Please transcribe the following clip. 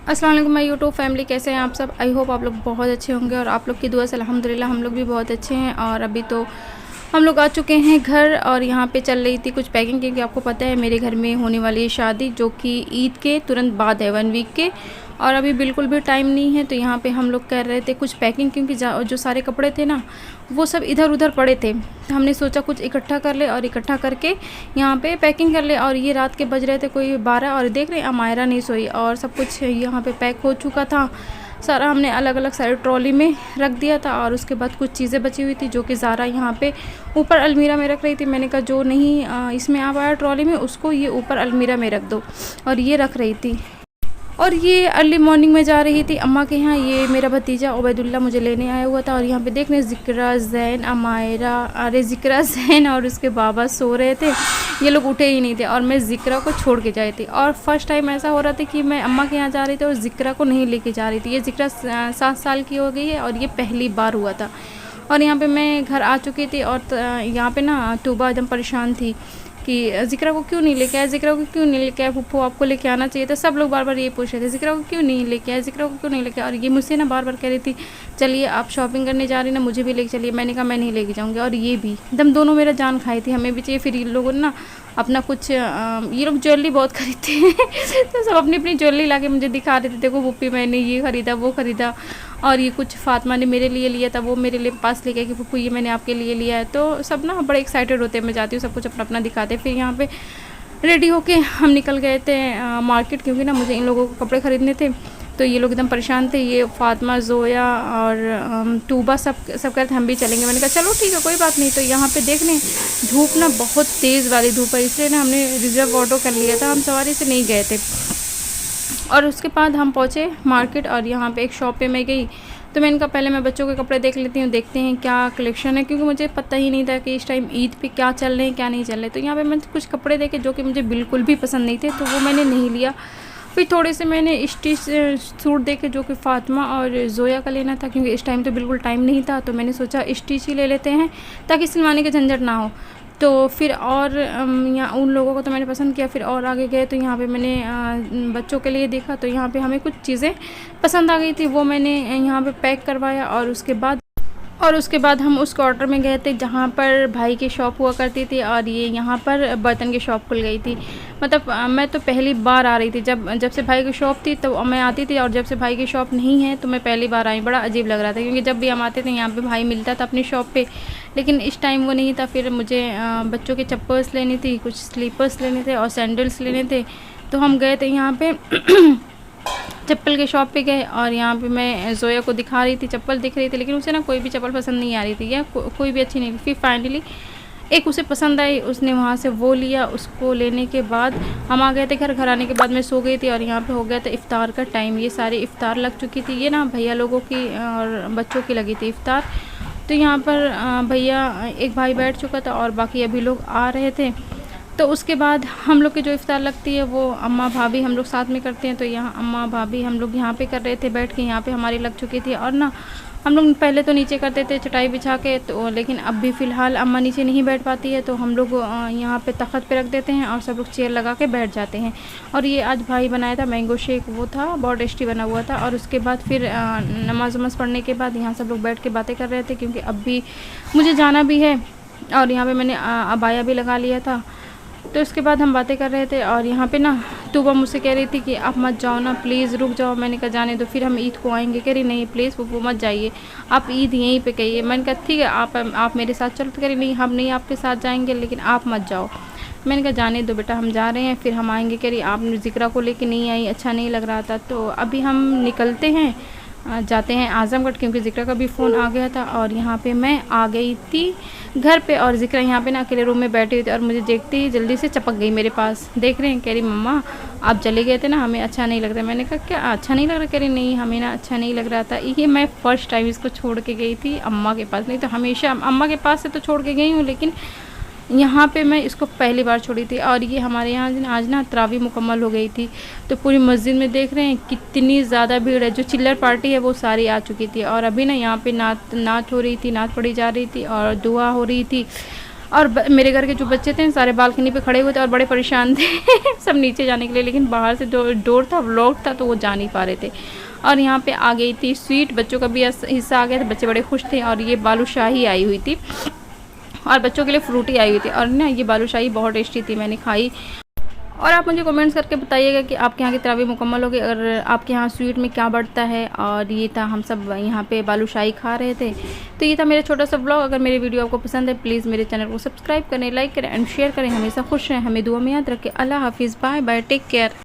अस्सलाम वालेकुम my YouTube family, कैसे हैं आप सब। आई होप आप लोग बहुत अच्छे होंगे और आप लोग की दुआ से अल्हम्दुलिल्लाह हम लोग भी बहुत अच्छे हैं। और अभी तो हम लोग आ चुके हैं घर और यहाँ पे चल रही थी कुछ पैकिंग, क्योंकि आपको पता है मेरे घर में होने वाली है शादी, जो कि ईद के तुरंत बाद है, 1 वीक के। और अभी बिल्कुल भी टाइम नहीं है, तो यहाँ पे हम लोग कर रहे थे कुछ पैकिंग, क्योंकि जो सारे कपड़े थे ना वो सब इधर उधर पड़े थे। तो हमने सोचा कुछ इकट्ठा कर ले और इकट्ठा करके यहाँ पे पैकिंग कर ले। और ये रात के बज रहे थे कोई 12 और देख रहे अमायरा नहीं सोई और सब कुछ यहाँ पे पैक हो चुका था सारा। हमने अलग अलग सारे ट्रॉली में रख दिया था और उसके बाद कुछ चीज़ें बची हुई थी जो कि ज़ारा यहाँ पे ऊपर अलमीरा में रख रही थी। मैंने कहा जो नहीं इसमें आ पाया ट्रॉली में उसको ये ऊपर अलमीरा में रख दो, और ये रख रही थी। और ये अर्ली मॉर्निंग में जा रही थी अम्मा के यहाँ। ये मेरा भतीजा उबैदुल्ला मुझे लेने आया हुआ था। और यहाँ पे देख रहे ज़िक्रा, ज़ैन, अमायरा, अरे ज़िक्रा, ज़ैन और उसके बाबा सो रहे थे। ये लोग उठे ही नहीं थे और मैं ज़िक्रा को छोड़ के जाई थी। और फर्स्ट टाइम ऐसा हो रहा था कि मैं अम्मा के यहाँ जा रही थी और ज़िक्रा को नहीं लेके जा रही थी। ये ज़िक्रा 7 साल की हो गई है और ये पहली बार हुआ था। और यहाँ पे मैं घर आ चुकी थी और यहाँ पे ना तूबा एकदम परेशान थी कि ज़िक्रा को क्यों नहीं लेके आया, ज़िक्रा को क्यों नहीं लेके आया, फुप्पो आपको लेके आना चाहिए था। सब लोग बार बार ये पूछ रहे थे ज़िक्रा को क्यों नहीं लेके आया, ज़िक्रा को क्यों नहीं लेके आया। और ये मुझसे ना बार बार कह रही थी चलिए आप शॉपिंग करने जा रही ना, मुझे भी लेके चलिए। मैंने कहा मैं नहीं लेके जाऊँगी। और ये भी एकदम दोनों मेरा जान खाई थी, हमें भी चाहिए। फिर इन लोगों ने ना अपना कुछ ये लोग ज्वेलरी बहुत खरीदते हैं तो सब अपनी अपनी ज्वेलरी ला के मुझे दिखा रहे थे, देखो पुप्पी मैंने ये ख़रीदा वो ख़रीदा। और ये कुछ फातिमा ने मेरे लिए लिया था, वो मेरे लिए पास लेके कि पुप्पू ये मैंने आपके लिए लिया है। तो सब ना बड़े एक्साइटेड होते हैं, मैं जाती हूँ सब कुछ अपना अपना दिखाते। फिर यहाँ पे रेडी होके हम निकल गए थे मार्केट, क्योंकि ना मुझे इन लोगों को कपड़े ख़रीदने थे। तो ये लोग एकदम परेशान थे, ये फातिमा, ज़ोया और तूबा सब कहते हम भी चलेंगे। मैंने कहा चलो ठीक है कोई बात नहीं। तो यहाँ पे देख लें धूप ना बहुत तेज़ वाली धूप है, इसलिए ना हमने रिज़र्व ऑटो कर लिया था, हम सवारी से नहीं गए थे। और उसके बाद हम पहुँचे मार्केट और यहाँ पे एक शॉप पे मैं गई। तो मैंने कहा पहले मैं बच्चों के कपड़े देख लेती हूँ, देखते हैं क्या कलेक्शन है, क्योंकि मुझे पता ही नहीं था कि इस टाइम ईद पे क्या चल रहे हैं क्या नहीं चल रहे। तो यहाँ पे मैंने कुछ कपड़े देखे जो कि मुझे बिल्कुल भी पसंद नहीं थे, तो वो मैंने नहीं लिया। फिर थोड़े से मैंने स्टिच सूट देखे जो कि फातिमा और ज़ोया का लेना था, क्योंकि इस टाइम तो बिल्कुल टाइम नहीं था। तो मैंने सोचा स्टिच ही ले लेते हैं ताकि सिलवाने का झंझट ना हो। तो फिर और यहाँ उन लोगों को तो मैंने पसंद किया। फिर और आगे गए तो यहाँ पे मैंने बच्चों के लिए देखा, तो यहाँ पे हमें कुछ चीज़ें पसंद आ गई थी, वो मैंने यहाँ पे पैक करवाया। और उसके बाद हम उस क्वार्टर में गए थे जहाँ पर भाई की शॉप हुआ करती थी, और ये यहाँ पर बर्तन की शॉप खुल गई थी। मतलब मैं तो पहली बार आ रही थी, जब से भाई की शॉप थी तो मैं आती थी, और जब से भाई की शॉप नहीं है तो मैं पहली बार आई। बड़ा अजीब लग रहा था, क्योंकि जब भी हम आते थे यहाँ पे भाई मिलता था अपनी शॉप पे, लेकिन इस टाइम वो नहीं था। फिर मुझे बच्चों के चप्पल्स लेनी थी, कुछ स्लीपर्स लेने थे और सैंडल्स लेने थे। तो हम गए थे यहाँ पे चप्पल के शॉप पे गए, और यहाँ पे मैं ज़ोया को दिखा रही थी, चप्पल दिख रही थी, लेकिन उसे ना कोई भी चप्पल पसंद नहीं आ रही थी, या कोई भी अच्छी नहीं। फिर फाइनली एक उसे पसंद आई, उसने वहाँ से वो लिया। उसको लेने के बाद हम आ गए थे घर आने के बाद मैं सो गई थी, और यहाँ पे हो गया था इफ़्तार का टाइम। ये सारी इफ़्तार लग चुकी थी, ये ना भैया लोगों की और बच्चों की लगी थी इफ़्तार। तो यहाँ पर भैया एक भाई बैठ चुका था और बाकी अभी लोग आ रहे थे। तो उसके बाद हम लोग की जो इफ़्तार लगती है वो अम्मा भाभी हम लोग साथ में करते हैं। तो यहाँ अम्मा भाभी हम लोग यहाँ पे कर रहे थे बैठ के, यहाँ पे हमारी लग चुकी थी। और ना हम लोग पहले तो नीचे करते थे चटाई बिछा के, तो लेकिन अब भी फ़िलहाल अम्मा नीचे नहीं बैठ पाती है, तो हम लोग यहाँ पे तख़्त पे रख देते हैं और सब लोग चेयर लगा के बैठ जाते हैं। और ये आज भाई बनाया था मैंगो शेक, वो था बहुत टेस्टी बना हुआ था। और उसके बाद फिर नमाज़ वमाज़ पढ़ने के बाद यहाँ सब लोग बैठ के बातें कर रहे थे, क्योंकि अब भी मुझे जाना भी है। और यहाँ पर मैंने अबाया भी लगा लिया था। तो उसके बाद हम बातें कर रहे थे, और यहाँ पे ना तूबा मुझसे कह रही थी कि आप मत जाओ ना, प्लीज़ रुक जाओ। मैंने कहा जाने दो, फिर हम ईद को आएंगे। कह रही नहीं प्लीज़ वो मत जाइए, आप ईद यहीं पे कहिए। मैंने कहा ठीक है आप मेरे साथ चलो। तो कह रही नहीं हम नहीं आपके साथ जाएंगे, लेकिन आप मत जाओ। मैंने कहा जाने दो बेटा, हम जा रहे हैं फिर हम आएंगे। कह रही आप ज़िक्रा को लेके नहीं आई, अच्छा नहीं लग रहा था। तो अभी हम निकलते हैं, जाते हैं आज़मगढ़, क्योंकि ज़िक्रा का भी फ़ोन आ गया था। और यहाँ पे मैं आ गई थी घर पे, और ज़िक्रा यहाँ पे ना अकेले रूम में बैठी हुई थी, और मुझे देखते ही जल्दी से चपक गई मेरे पास। देख रहे हैं, कह रही मम्मा आप चले गए थे ना, हमें अच्छा नहीं लग रहा। मैंने कहा क्या अच्छा नहीं लग रहा? कह रही नहीं हमें ना अच्छा नहीं लग रहा था। ये मैं फ़र्स्ट टाइम इसको छोड़ के गई थी अम्मा के पास, नहीं तो हमेशा अम्मा के पास से तो छोड़ के गई हूँ, लेकिन यहाँ पे मैं इसको पहली बार छोड़ी थी। और ये हमारे यहाँ आज ना तरावी मुकम्मल हो गई थी, तो पूरी मस्जिद में देख रहे हैं कितनी ज़्यादा भीड़ है। जो चिल्लर पार्टी है वो सारी आ चुकी थी, और अभी ना यहाँ पे नात हो रही थी, नात पढ़ी जा रही थी और दुआ हो रही थी। और मेरे घर के जो बच्चे थे सारे बालकनी पे खड़े हुए थे और बड़े परेशान थे सब नीचे जाने के लिए, लेकिन बाहर से जो डोर था लॉक था तो वो जा नहीं पा रहे थे। और यहाँ पे आ गई थी स्वीट, बच्चों का भी हिस्सा आ गया था, बच्चे बड़े खुश थे। और ये बालूशाही आई हुई थी और बच्चों के लिए फ्रूटी आई हुई थी। और ना ये बालूशाही बहुत टेस्टी थी, मैंने खाई। और आप मुझे कमेंट्स करके बताइएगा कि आपके यहाँ की तरावी मुकम्मल हो गई, अगर आपके यहाँ स्वीट में क्या बढ़ता है। और ये था, हम सब यहाँ पे बालूशाही खा रहे थे। तो ये था मेरा छोटा सा ब्लॉग। अगर मेरी वीडियो आपको पसंद है प्लीज़ मेरे चैनल को सब्सक्राइब करें, लाइक करें एंड शेयर करें। हमेशा खुश रहें, हमें दुआ में याद रखें। अल्लाह हाफिज़, बाय बाय, टेक केयर।